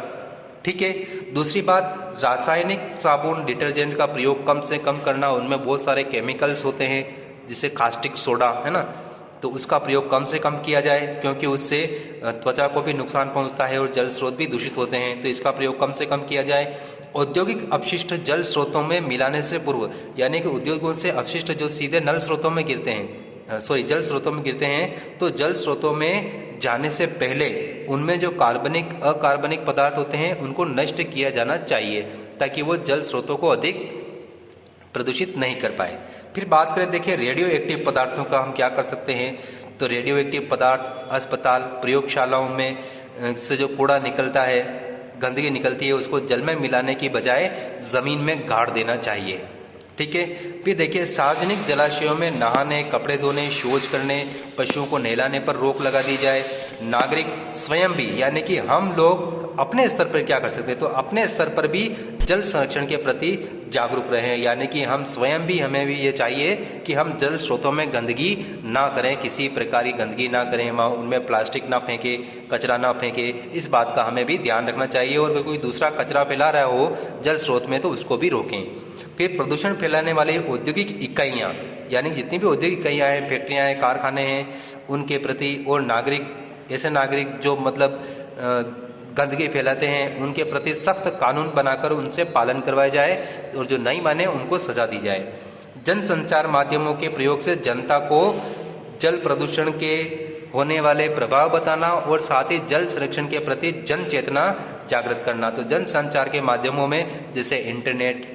ठीक है। दूसरी बात, रासायनिक साबुन, डिटर्जेंट का प्रयोग कम से कम करना। उनमें बहुत सारे केमिकल्स होते हैं, जैसे कास्टिक सोडा है ना, तो उसका प्रयोग कम से कम किया जाए, क्योंकि उससे त्वचा को भी नुकसान पहुंचता है और जल स्रोत भी दूषित होते हैं, तो इसका प्रयोग कम से कम किया जाए। औद्योगिक अपशिष्ट जल स्रोतों में मिलाने से पूर्व, यानी कि उद्योगों से अपशिष्ट जो सीधे नल स्रोतों में गिरते हैं, जल स्रोतों में गिरते हैं, तो जल स्रोतों में जाने से पहले उनमें जो कार्बनिक, अकार्बनिक पदार्थ होते हैं उनको नष्ट किया जाना चाहिए, ताकि वो जल स्रोतों को अधिक प्रदूषित नहीं कर पाए। फिर बात करें, देखिए रेडियो एक्टिव पदार्थों का हम क्या कर सकते हैं। तो रेडियो एक्टिव पदार्थ अस्पताल, प्रयोगशालाओं में से जो कूड़ा निकलता है, गंदगी निकलती है, उसको जल में मिलाने की बजाय ज़मीन में गाड़ देना चाहिए। ठीक है। फिर देखिए सार्वजनिक जलाशयों में नहाने, कपड़े धोने, शौच करने, पशुओं को नहलाने पर रोक लगा दी जाए। नागरिक स्वयं भी, यानी कि हम लोग अपने स्तर पर क्या कर सकते हैं, तो अपने स्तर पर भी जल संरक्षण के प्रति जागरूक रहें। यानी कि हम स्वयं भी, हमें भी ये चाहिए कि हम जल स्रोतों में गंदगी ना करें, किसी प्रकार की गंदगी ना करें, उनमें प्लास्टिक ना फेंके, कचरा ना फेंके, इस बात का हमें भी ध्यान रखना चाहिए। और अगर कोई दूसरा कचरा फैला रहा हो जल स्रोत में तो उसको भी रोकें। फिर प्रदूषण फैलाने वाली औद्योगिक इकाइयाँ, यानी जितनी भी औद्योगिक इकाइयाँ हैं, फैक्ट्रियाँ हैं, कारखाने हैं, उनके प्रति, और नागरिक, ऐसे नागरिक जो मतलब गंदगी फैलाते हैं, उनके प्रति सख्त कानून बनाकर उनसे पालन करवाया जाए, और जो नहीं माने उनको सजा दी जाए। जन संचार माध्यमों के प्रयोग से जनता को जल प्रदूषण के होने वाले प्रभाव बताना और साथ ही जल संरक्षण के प्रति जन चेतना जागृत करना। तो जन संचार के माध्यमों में जैसे इंटरनेट,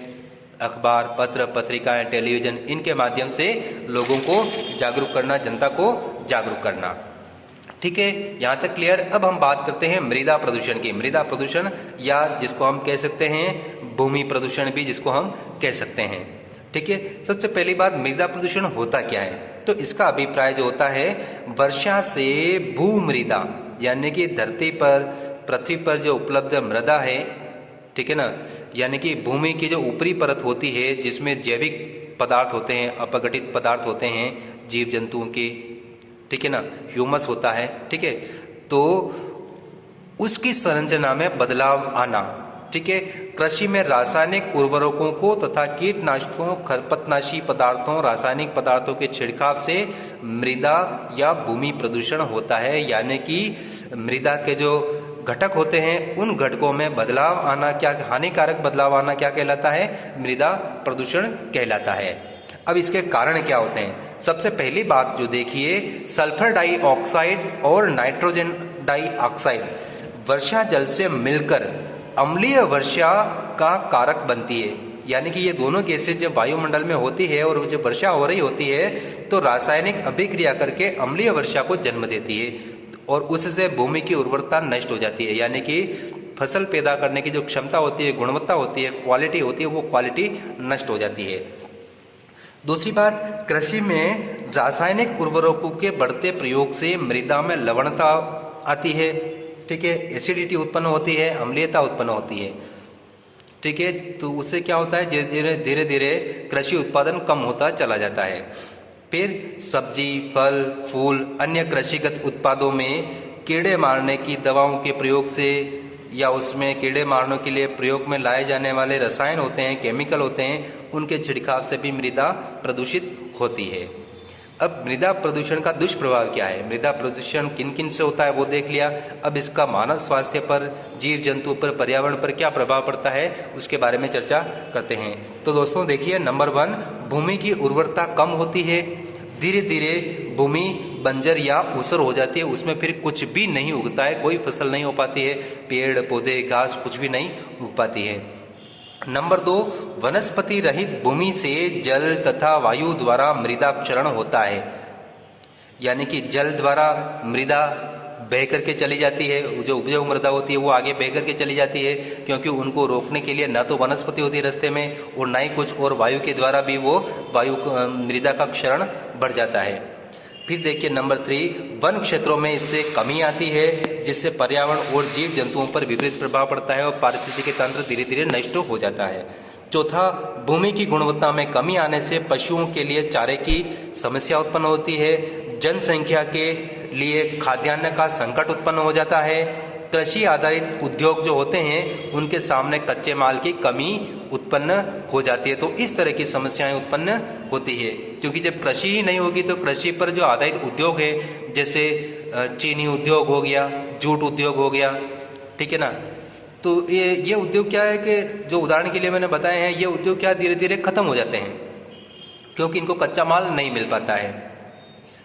अखबार, पत्र, पत्रिकाएं, टेलीविज़न, इनके माध्यम से लोगों को जागरूक करना, जनता को जागरूक करना। ठीक है, यहाँ तक क्लियर। अब हम बात करते हैं मृदा प्रदूषण की। मृदा प्रदूषण, या जिसको हम कह सकते हैं भूमि प्रदूषण भी जिसको हम कह सकते हैं। ठीक है। सबसे पहली बात, मृदा प्रदूषण होता क्या है, तो इसका अभिप्राय जो होता है, वर्षा से भूमृदा, यानी कि धरती पर, पृथ्वी पर जो उपलब्ध मृदा है, ठीक है ना, यानी कि भूमि की जो ऊपरी परत होती है जिसमें जैविक पदार्थ होते हैं, अपघटित पदार्थ होते हैं जीव जंतुओं के, ठीक है ना, ह्यूमस होता है, ठीक है, तो उसकी संरचना में बदलाव आना। ठीक है। कृषि में रासायनिक उर्वरकों को तथा कीटनाशकों, खरपतनाशी पदार्थों, रासायनिक पदार्थों के छिड़काव से मृदा या भूमि प्रदूषण होता है। यानी कि मृदा के जो घटक होते हैं उन घटकों में बदलाव आना, क्या हानिकारक बदलाव आना क्या कहलाता है, मृदा प्रदूषण कहलाता है। अब इसके कारण क्या होते हैं। सबसे पहली बात जो देखिए, सल्फर डाइऑक्साइड और नाइट्रोजन डाइऑक्साइड वर्षा जल से मिलकर अम्लीय वर्षा का कारक बनती है। यानी कि ये दोनों गैसें जब वायुमंडल में होती है और जब वर्षा हो रही होती है तो रासायनिक अभिक्रिया करके अम्लीय वर्षा को जन्म देती है, और उससे भूमि की उर्वरता नष्ट हो जाती है। यानी कि फसल पैदा करने की जो क्षमता होती है, गुणवत्ता होती है, क्वालिटी होती है, वो क्वालिटी नष्ट हो जाती है। दूसरी बात, कृषि में रासायनिक उर्वरकों के बढ़ते प्रयोग से मृदा में लवणता आती है। ठीक है। एसिडिटी उत्पन्न होती है, अम्लीयता उत्पन्न होती है। ठीक है। तो उससे क्या होता है, धीरे धीरे कृषि उत्पादन कम होता चला जाता है। फिर सब्जी, फल, फूल, अन्य कृषिगत उत्पादों में कीड़े मारने की दवाओं के प्रयोग से या उसमें कीड़े मारने के लिए प्रयोग में लाए जाने वाले रसायन होते हैं, केमिकल होते हैं, उनके छिड़काव से भी मृदा प्रदूषित होती है। अब मृदा प्रदूषण का दुष्प्रभाव क्या है, मृदा प्रदूषण किन किन से होता है वो देख लिया। अब इसका मानव स्वास्थ्य पर, जीव जंतु पर, पर्यावरण पर क्या प्रभाव पड़ता है उसके बारे में चर्चा करते हैं। तो दोस्तों देखिए, नंबर 1, भूमि की उर्वरता कम होती है। धीरे धीरे भूमि बंजर या ऊसर हो जाती है, उसमें फिर कुछ भी नहीं उगता है, कोई फसल नहीं हो पाती है, पेड़ पौधे घास कुछ भी नहीं उग पाती है। नंबर 2, वनस्पति रहित भूमि से जल तथा वायु द्वारा मृदा क्षरण होता है, यानी कि जल द्वारा मृदा बह करके चली जाती है, जो उपजाऊ मृदा होती है वो आगे बह करके चली जाती है, क्योंकि उनको रोकने के लिए न तो वनस्पति होती है रास्ते में और न ही कुछ, और वायु के द्वारा भी वो वायु मृदा का क्षरण बढ़ जाता है। फिर देखिए नंबर 3, वन क्षेत्रों में इससे कमी आती है, जिससे पर्यावरण और जीव जंतुओं पर विपरीत प्रभाव पड़ता है और पारिस्थितिकी तंत्र धीरे धीरे नष्ट हो जाता है। चौथा, भूमि की गुणवत्ता में कमी आने से पशुओं के लिए चारे की समस्या उत्पन्न होती है, जनसंख्या के लिए खाद्यान्न का संकट उत्पन्न हो जाता है, कृषि आधारित उद्योग जो होते हैं उनके सामने कच्चे माल की कमी उत्पन्न हो जाती है। तो इस तरह की समस्याएं उत्पन्न होती है, क्योंकि जब कृषि ही नहीं होगी तो कृषि पर जो आधारित उद्योग है, जैसे चीनी उद्योग हो गया, जूट उद्योग हो गया, ठीक है ना, तो ये उद्योग क्या है कि जो उदाहरण के लिए मैंने बताए हैं, ये उद्योग क्या धीरे धीरे खत्म हो जाते हैं, क्योंकि इनको कच्चा माल नहीं मिल पाता है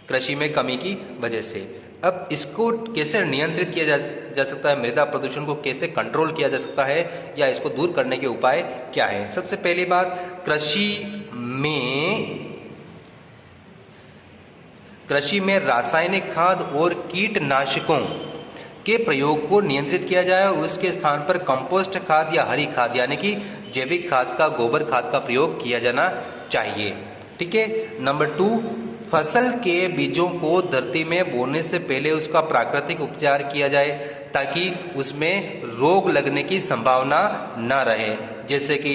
कृषि में कमी की वजह से। अब इसको कैसे नियंत्रित किया जा सकता है, मृदा प्रदूषण को कैसे कंट्रोल किया जा सकता है या इसको दूर करने के उपाय क्या है? सबसे पहली बात, कृषि में रासायनिक खाद और कीटनाशकों के प्रयोग को नियंत्रित किया जाए और उसके स्थान पर कंपोस्ट खाद या हरी खाद यानी कि जैविक खाद का, गोबर खाद का प्रयोग किया जाना चाहिए। ठीक है। नंबर 2, फसल के बीजों को धरती में बोने से पहले उसका प्राकृतिक उपचार किया जाए ताकि उसमें रोग लगने की संभावना न रहे, जैसे कि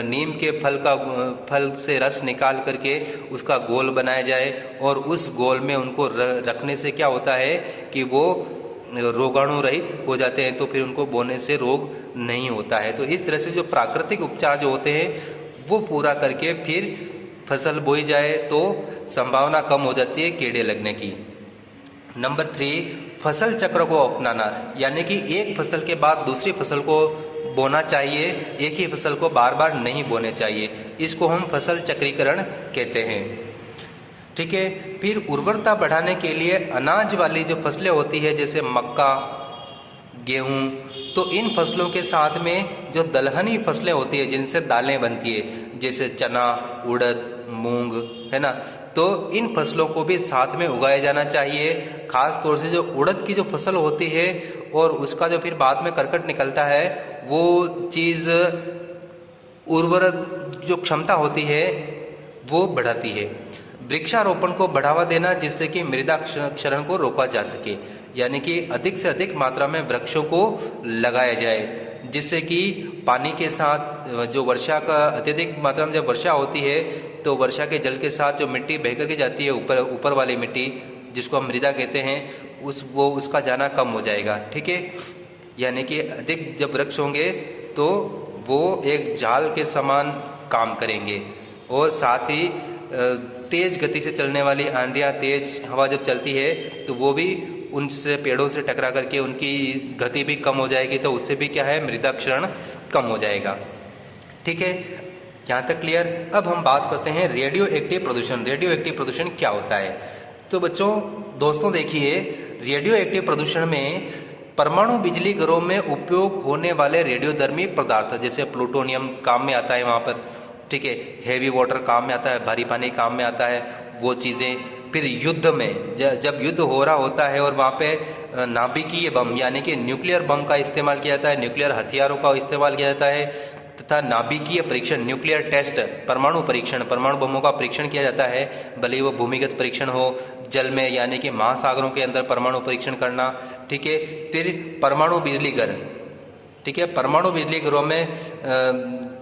नीम के फल से रस निकाल करके उसका घोल बनाया जाए और उस घोल में उनको रखने से क्या होता है कि वो रोगाणु रहित हो जाते हैं, तो फिर उनको बोने से रोग नहीं होता है। तो इस तरह से जो प्राकृतिक उपचार जो होते हैं वो पूरा करके फिर फसल बोई जाए तो संभावना कम हो जाती है कीड़े लगने की। नंबर 3, फसल चक्र को अपनाना, यानी कि एक फसल के बाद दूसरी फसल को बोना चाहिए, एक ही फसल को बार बार नहीं बोने चाहिए। इसको हम फसल चक्रीकरण कहते हैं। ठीक है। फिर उर्वरता बढ़ाने के लिए अनाज वाली जो फसलें होती है जैसे मक्का, गेहूं, तो इन फसलों के साथ में जो दलहनी फसलें होती है जिनसे दालें बनती है जैसे चना, उड़द, मूंग, है ना, तो इन फसलों को भी साथ में उगाया जाना चाहिए। खास तौर से जो उड़द की जो फसल होती है और उसका जो फिर बाद में करकट निकलता है वो चीज़ उर्वरक जो क्षमता होती है वो बढ़ाती है। वृक्षारोपण को बढ़ावा देना जिससे कि मृदा क्षरण को रोका जा सके, यानी कि अधिक से अधिक मात्रा में वृक्षों को लगाया जाए जिससे कि पानी के साथ जो वर्षा का अत्यधिक मात्रा में जब वर्षा होती है तो वर्षा के जल के साथ जो मिट्टी बह करके जाती है ऊपर वाली मिट्टी जिसको हम मृदा कहते हैं उसका जाना कम हो जाएगा। ठीक है। यानी कि अधिक जब वृक्ष होंगे तो वो एक जाल के समान काम करेंगे और साथ ही तेज गति से चलने वाली आंधियाँ, तेज हवा जब चलती है तो वो भी उनसे पेड़ों से टकरा करके उनकी गति भी कम हो जाएगी, तो उससे भी क्या है मृदा क्षरण कम हो जाएगा। ठीक है, यहाँ तक क्लियर। अब हम बात करते हैं रेडियो एक्टिव प्रदूषण। रेडियो एक्टिव प्रदूषण क्या होता है? तो बच्चों दोस्तों देखिए, रेडियो एक्टिव प्रदूषण में परमाणु बिजली घरों में उपयोग होने वाले रेडियोधर्मी पदार्थ जैसे प्लूटोनियम काम में आता है वहाँ पर। ठीक है। हेवी वाटर काम में आता है, भारी पानी काम में आता है, वो चीज़ें। फिर युद्ध में जब युद्ध हो रहा होता है और वहाँ पे नाभिकीय बम यानी कि न्यूक्लियर बम का इस्तेमाल किया जाता है, न्यूक्लियर हथियारों का इस्तेमाल किया जाता है तथा नाभिकीय परीक्षण, न्यूक्लियर टेस्ट, परमाणु परीक्षण, परमाणु बमों का परीक्षण किया जाता है, भले ही वो भूमिगत परीक्षण हो, जल में यानी कि महासागरों के अंदर परमाणु परीक्षण करना। ठीक है। फिर परमाणु बिजली घर। ठीक है। परमाणु बिजली घरों में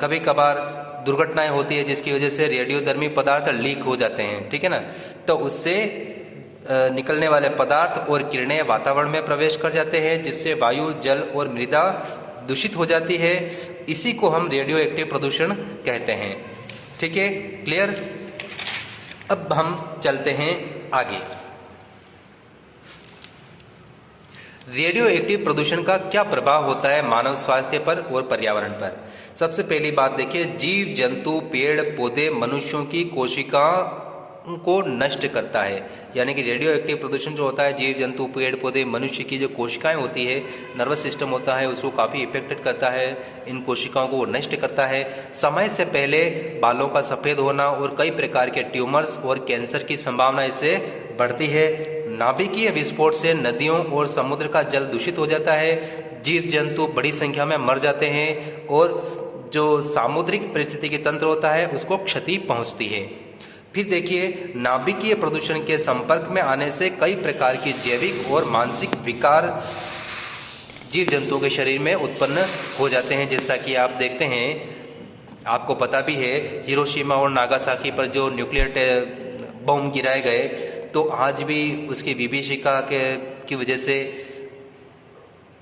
कभी कभार दुर्घटनाएं होती है जिसकी वजह से रेडियोधर्मी पदार्थ लीक हो जाते हैं। ठीक है ना, तो उससे निकलने वाले पदार्थ और किरणें वातावरण में प्रवेश कर जाते हैं, जिससे वायु, जल और मृदा दूषित हो जाती है। इसी को हम रेडियो एक्टिव प्रदूषण कहते हैं। ठीक है, क्लियर। अब हम चलते हैं आगे। रेडियो एक्टिव प्रदूषण का क्या प्रभाव होता है मानव स्वास्थ्य पर और पर्यावरण पर। सबसे पहली बात देखिए, जीव जंतु, पेड़ पौधे, मनुष्यों की कोशिका को नष्ट करता है। यानी कि रेडियो एक्टिव प्रदूषण जो होता है जीव जंतु, पेड़ पौधे, मनुष्य की जो कोशिकाएं होती है, नर्वस सिस्टम होता है, उसको काफ़ी इफेक्टेड करता है। इन कोशिकाओं को वो नष्ट करता है। समय से पहले बालों का सफ़ेद होना और कई प्रकार के ट्यूमर्स और कैंसर की संभावना इससे बढ़ती है। नाभिकीय विस्फोट से नदियों और समुद्र का जल दूषित हो जाता है। जीव जंतु बड़ी संख्या में मर जाते हैं और जो सामुद्रिक पारिस्थितिकी तंत्र होता है उसको क्षति पहुंचती है। फिर देखिए, नाभिकीय प्रदूषण के संपर्क में आने से कई प्रकार की जैविक और मानसिक विकार जीव जंतुओं के शरीर में उत्पन्न हो जाते हैं। जैसा कि आप देखते हैं, आपको पता भी है, हिरोशिमा और नागासाकी पर जो न्यूक्लियर बम गिराए गए, तो आज भी उसकी विभीषिका की वजह से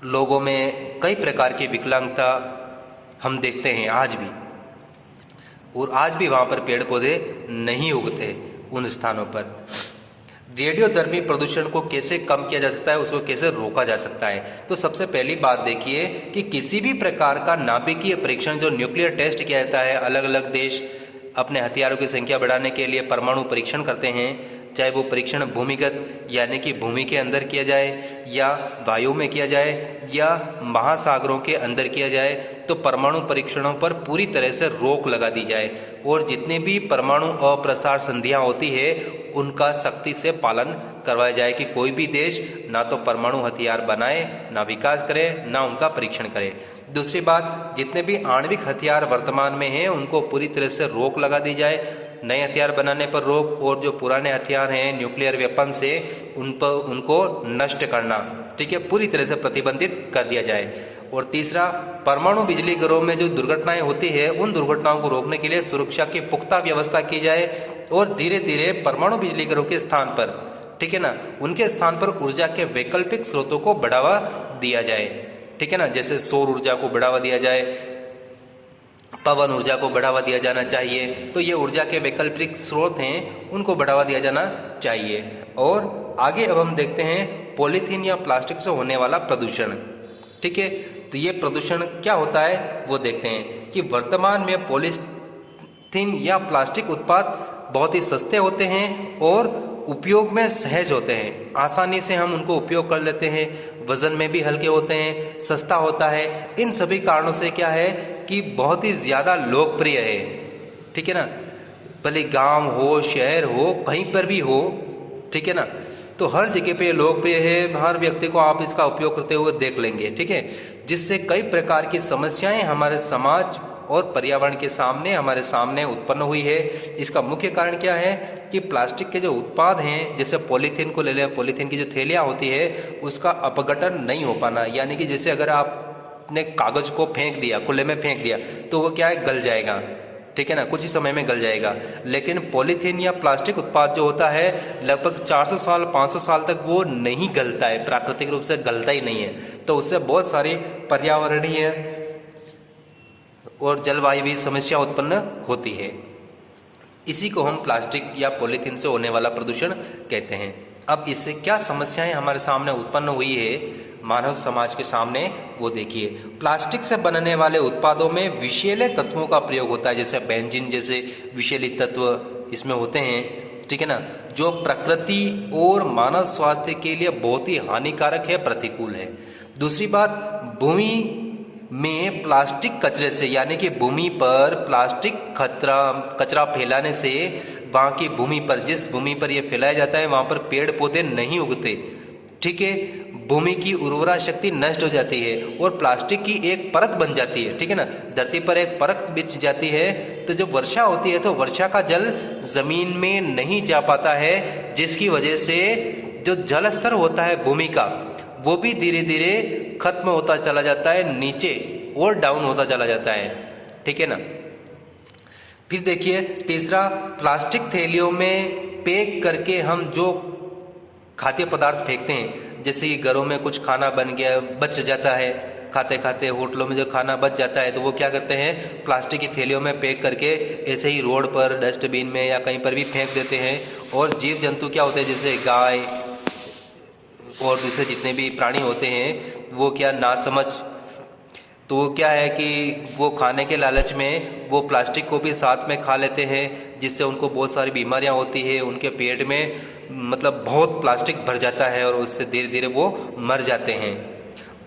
लोगों में कई प्रकार की विकलांगता हम देखते हैं आज भी। और आज भी वहाँ पर पेड़ पौधे नहीं उगते उन स्थानों पर। रेडियोधर्मी प्रदूषण को कैसे कम किया जा सकता है, उसको कैसे रोका जा सकता है। तो सबसे पहली बात देखिए कि किसी भी प्रकार का नाभिकीय परीक्षण जो न्यूक्लियर टेस्ट किया जाता है, अलग अलग देश अपने हथियारों की संख्या बढ़ाने के लिए परमाणु परीक्षण करते हैं, चाहे वो परीक्षण भूमिगत यानी कि भूमि के अंदर किया जाए या वायु में किया जाए या महासागरों के अंदर किया जाए, तो परमाणु परीक्षणों पर पूरी तरह से रोक लगा दी जाए और जितने भी परमाणु अप्रसार संधियां होती है उनका सख्ती से पालन करवाया जाए कि कोई भी देश ना तो परमाणु हथियार बनाए, ना विकास करे, ना उनका परीक्षण करे। दूसरी बात, जितने भी आणविक हथियार वर्तमान में हैं उनको पूरी तरह से रोक लगा दी जाए, नए हथियार बनाने पर रोक, और जो पुराने हथियार हैं न्यूक्लियर वेपन से उनको नष्ट करना, ठीक है, पूरी तरह से प्रतिबंधित कर दिया जाए। और तीसरा, परमाणु बिजली घरों में जो दुर्घटनाएं होती है उन दुर्घटनाओं को रोकने के लिए सुरक्षा की पुख्ता व्यवस्था की जाए और धीरे धीरे परमाणु बिजली घरों के स्थान पर, ठीक है ना, उनके स्थान पर ऊर्जा के वैकल्पिक स्रोतों को बढ़ावा दिया जाए। ठीक है ना, जैसे सौर ऊर्जा को बढ़ावा दिया जाए, पवन ऊर्जा को बढ़ावा दिया जाना चाहिए। तो ये ऊर्जा के वैकल्पिक स्रोत हैं, उनको बढ़ावा दिया जाना चाहिए। और आगे अब हम देखते हैं पॉलीथीन या प्लास्टिक से होने वाला प्रदूषण। ठीक है, तो ये प्रदूषण क्या होता है वो देखते हैं कि वर्तमान में पॉलीथीन या प्लास्टिक उत्पाद बहुत ही सस्ते होते हैं और उपयोग में सहज होते हैं। आसानी से हम उनको उपयोग कर लेते हैं, वजन में भी हल्के होते हैं, सस्ता होता है। इन सभी कारणों से क्या है कि बहुत ही ज़्यादा लोकप्रिय है। ठीक है ना, भले गांव हो, शहर हो, कहीं पर भी हो, ठीक है ना, तो हर जगह पे लोकप्रिय है। हर व्यक्ति को आप इसका उपयोग करते हुए देख लेंगे। ठीक है, जिससे कई प्रकार की समस्याएं हमारे समाज और पर्यावरण के सामने हमारे सामने उत्पन्न हुई है। इसका मुख्य कारण क्या है कि प्लास्टिक के जो उत्पाद हैं, जैसे पॉलीथीन को ले लें, पॉलीथीन की जो थैलियाँ होती है उसका अपघटन नहीं हो पाना। यानी कि जैसे अगर आपने कागज़ को फेंक दिया, खुले में फेंक दिया, तो वो क्या है, गल जाएगा। ठीक है ना, कुछ ही समय में गल जाएगा। लेकिन पॉलीथीन या प्लास्टिक उत्पाद जो होता है लगभग 400 साल 500 साल तक वो नहीं गलता है, प्राकृतिक रूप से गलता ही नहीं है। तो उससे बहुत सारी पर्यावरणीय और जलवायु समस्या उत्पन्न होती है। इसी को हम प्लास्टिक या पॉलीथीन से होने वाला प्रदूषण कहते हैं। अब इससे क्या समस्याएं हमारे सामने उत्पन्न हुई है मानव समाज के सामने, वो देखिए। प्लास्टिक से बनने वाले उत्पादों में विषैले तत्वों का प्रयोग होता है, जैसे बेंजीन जैसे विषैले तत्व इसमें होते हैं। ठीक है ना, जो प्रकृति और मानव स्वास्थ्य के लिए बहुत ही हानिकारक है, प्रतिकूल है। दूसरी बात, भूमि में प्लास्टिक कचरे से, यानी कि भूमि पर प्लास्टिक कचरा फैलाने से वहाँ की भूमि पर, जिस भूमि पर यह फैलाया जाता है वहाँ पर पेड़ पौधे नहीं उगते। ठीक है, भूमि की उर्वरा शक्ति नष्ट हो जाती है और प्लास्टिक की एक परत बन जाती है। ठीक है ना, धरती पर एक परत बिछ जाती है, तो जब वर्षा होती है तो वर्षा का जल जमीन में नहीं जा पाता है, जिसकी वजह से जो जल स्तर होता है भूमि का वो भी धीरे धीरे खत्म होता चला जाता है, नीचे और डाउन होता चला जाता है। ठीक है ना। फिर देखिए तीसरा, प्लास्टिक थैलियों में पैक करके हम जो खाद्य पदार्थ फेंकते हैं, जैसे कि घरों में कुछ खाना बन गया बच जाता है, खाते खाते होटलों में जो खाना बच जाता है तो वो क्या करते हैं, प्लास्टिक की थैलियों में पैक करके ऐसे ही रोड पर डस्टबिन में या कहीं पर भी फेंक देते हैं। और जीव जंतु क्या होते हैं, जैसे गाय और दूसरे जितने भी प्राणी होते हैं वो क्या ना समझ, तो वो क्या है कि वो खाने के लालच में वो प्लास्टिक को भी साथ में खा लेते हैं, जिससे उनको बहुत सारी बीमारियां होती है। उनके पेट में मतलब बहुत प्लास्टिक भर जाता है और उससे धीरे धीरे वो मर जाते हैं।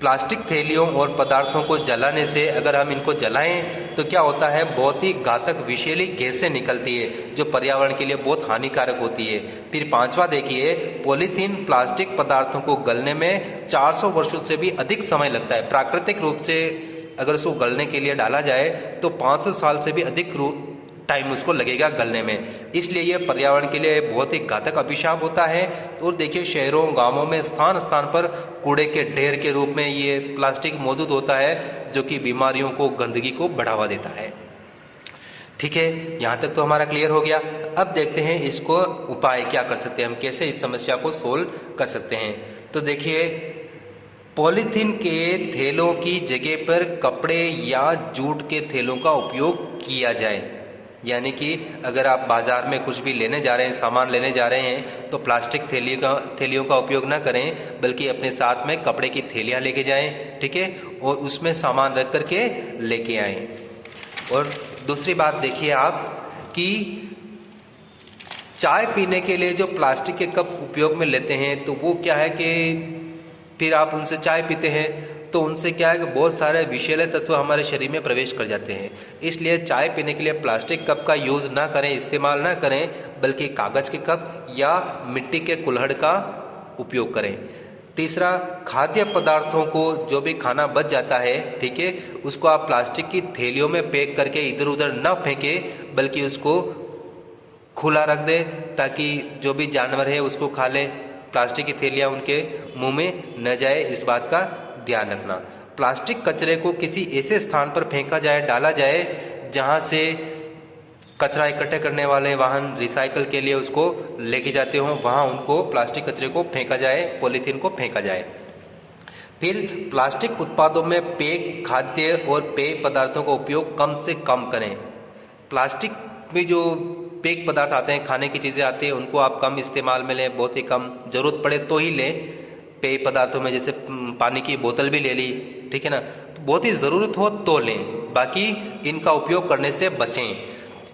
प्लास्टिक थैलियों और पदार्थों को जलाने से, अगर हम इनको जलाएं तो क्या होता है, बहुत ही घातक विषैली गैसें निकलती है जो पर्यावरण के लिए बहुत हानिकारक होती है। फिर पांचवा देखिए, पॉलीथीन प्लास्टिक पदार्थों को गलने में 400 वर्षों से भी अधिक समय लगता है। प्राकृतिक रूप से अगर उसको गलने के लिए डाला जाए तो 500 साल से भी अधिक टाइम उसको लगेगा गलने में। इसलिए ये पर्यावरण के लिए बहुत ही घातक अभिशाप होता है। और देखिए शहरों गांवों में स्थान स्थान पर कूड़े के ढेर के रूप में ये प्लास्टिक मौजूद होता है, जो कि बीमारियों को, गंदगी को बढ़ावा देता है। ठीक है, यहाँ तक तो हमारा क्लियर हो गया। अब देखते हैं इसको उपाय क्या कर सकते हैं, हम कैसे इस समस्या को सोल्व कर सकते हैं। तो देखिए, पॉलीथीन के थैलों की जगह पर कपड़े या जूट के थैलों का उपयोग किया जाए। यानी कि अगर आप बाजार में कुछ भी लेने जा रहे हैं, सामान लेने जा रहे हैं, तो प्लास्टिक थैलियों का उपयोग ना करें, बल्कि अपने साथ में कपड़े की थैलियाँ लेके जाएं। ठीक है, और उसमें सामान रख करके लेके आएं। और दूसरी बात देखिए आप कि चाय पीने के लिए जो प्लास्टिक के कप उपयोग में लेते हैं, तो वो क्या है कि फिर आप उनसे चाय पीते हैं तो उनसे क्या है कि बहुत सारे विषैले तत्व हमारे शरीर में प्रवेश कर जाते हैं। इसलिए चाय पीने के लिए प्लास्टिक कप का यूज़ ना करें, इस्तेमाल ना करें, बल्कि कागज़ के कप या मिट्टी के कुल्हड़ का उपयोग करें। तीसरा, खाद्य पदार्थों को, जो भी खाना बच जाता है, ठीक है, उसको आप प्लास्टिक की थैलियों में पैक करके इधर उधर न फेंकें, बल्कि उसको खुला रख दें ताकि जो भी जानवर है उसको खा ले। प्लास्टिक की थैलियाँ उनके मुंह में न जाए, इस बात का ध्यान रखना। प्लास्टिक कचरे को किसी ऐसे स्थान पर फेंका जाए, डाला जाए, जहां से कचरा इकट्ठे करने वाले वाहन रिसाइकल के लिए उसको लेके जाते हों, वहां उनको प्लास्टिक कचरे को फेंका जाए, पॉलीथीन को फेंका जाए। फिर प्लास्टिक उत्पादों में पैक खाद्य और पेय पदार्थों का उपयोग कम से कम करें। प्लास्टिक में जो पैक पदार्थ आते हैं, खाने की चीज़ें आती हैं, उनको आप कम इस्तेमाल में लें, बहुत ही कम, ज़रूरत पड़े तो ही लें। पेय पदार्थों में जैसे पानी की बोतल भी ले ली, ठीक है ना, तो बहुत ही ज़रूरत हो तो लें, बाकी इनका उपयोग करने से बचें।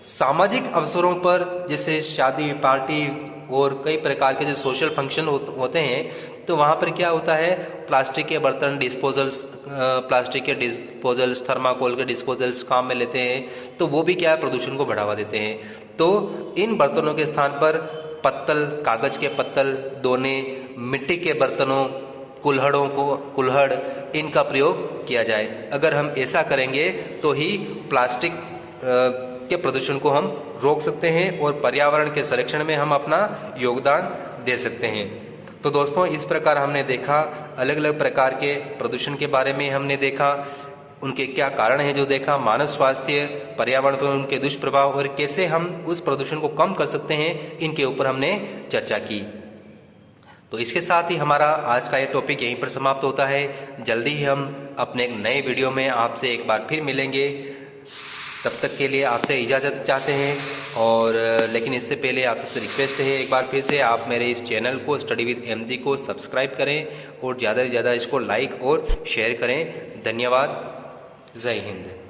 सामाजिक अवसरों पर जैसे शादी, पार्टी और कई प्रकार के जो सोशल फंक्शन होते हैं, तो वहाँ पर क्या होता है, प्लास्टिक के बर्तन, डिस्पोजल्स, प्लास्टिक के डिस्पोजल्स, थर्माकोल के डिस्पोजल्स काम में लेते हैं, तो वो भी क्या है, प्रदूषण को बढ़ावा देते हैं। तो इन बर्तनों के स्थान पर पत्तल, कागज के पत्तल, दोने, मिट्टी के बर्तनों, कुल्हड़, इनका प्रयोग किया जाए। अगर हम ऐसा करेंगे तो ही प्लास्टिक के प्रदूषण को हम रोक सकते हैं और पर्यावरण के संरक्षण में हम अपना योगदान दे सकते हैं। तो दोस्तों, इस प्रकार हमने देखा, अलग अलग प्रकार के प्रदूषण के बारे में हमने देखा, उनके क्या कारण हैं जो देखा, मानव स्वास्थ्य, पर्यावरण पर उनके दुष्प्रभाव और कैसे हम उस प्रदूषण को कम कर सकते हैं, इनके ऊपर हमने चर्चा की। तो इसके साथ ही हमारा आज का ये टॉपिक यहीं पर समाप्त होता है। जल्दी ही हम अपने एक नए वीडियो में आपसे एक बार फिर मिलेंगे। तब तक के लिए आपसे इजाज़त चाहते हैं, और लेकिन इससे पहले आपसे रिक्वेस्ट है, एक बार फिर से आप मेरे इस चैनल को स्टडी विद MG को सब्सक्राइब करें और ज़्यादा से ज़्यादा इसको लाइक और शेयर करें। धन्यवाद। जय हिंद।